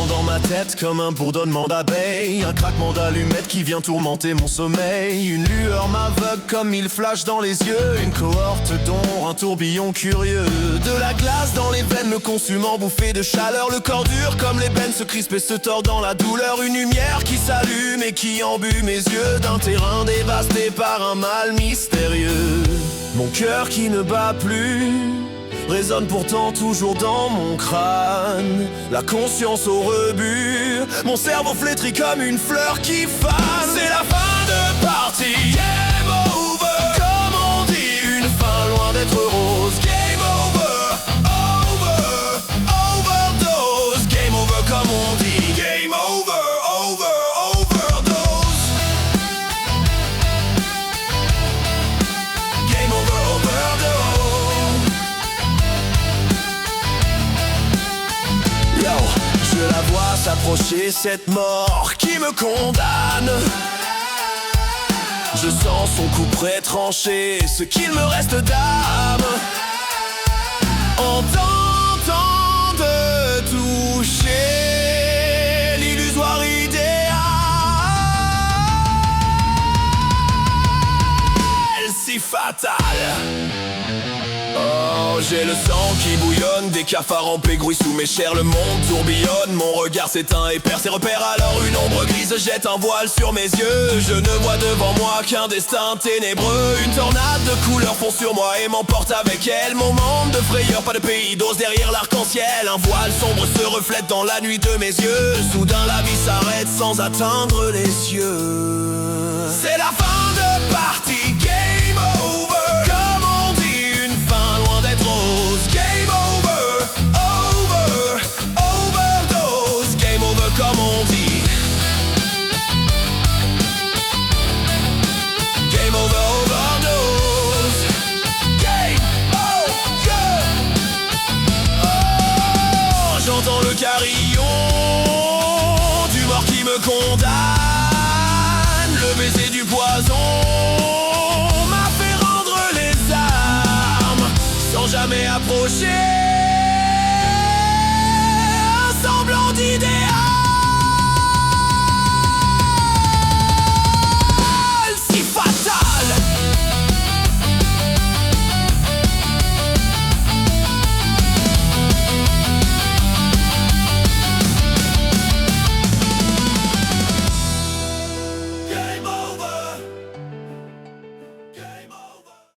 J'entends dans ma tête comme un bourdonnement d'abeilles, un craquement d'allumettes qui vient tourmenter mon sommeil. Une lueur m'aveugle comme mille flashs dans les yeux, une cohorte d'ombre, un tourbillon curieux. De la glace dans les veines me consumant, bouffée de chaleur. Le corps dur comme l'ébène se crispe et se tord dans la douleur. Une lumière qui s'allume et qui embue mes yeux, d'un terrain dévasté par un mal mystérieux. Mon cœur qui ne bat plus résonne pourtant toujours dans mon crâne. La conscience au rebut, mon cerveau flétri comme une fleur qui fane. C'est la fin de partie, game over. Comme on dit, une fin loin d'être rose. Game over, over, overdose. Game over comme on dit, game over, overdose. Game over, overdose. Je la vois s'approcher, cette mort qui me condamne. Je sens son coup près trancher ce qu'il me reste d'âme. En tentant de toucher l'illusoire idéal si fatal. Oh, j'ai le sang qui bouillonne, des cafards en paix grouillent sous mes chairs. Le monde tourbillonne, mon regard s'éteint et perd ses repères. Alors une ombre grise jette un voile sur mes yeux. Je ne vois devant moi qu'un destin ténébreux. Une tornade de couleurs fond sur moi et m'emporte avec elle. Moment de frayeur, pas de pays d'ose derrière l'arc-en-ciel. Un voile sombre se reflète dans la nuit de mes yeux. Soudain la vie s'arrête sans atteindre les cieux. C'est la fin de partie, game over. Game over, over, overdose. Game over comme on dit. Game over, overdose. Game over. Oh, j'entends le carillon du mort qui me condamne. Le baiser du poison m'a fait rendre les armes sans jamais approcher un semblant d'idée.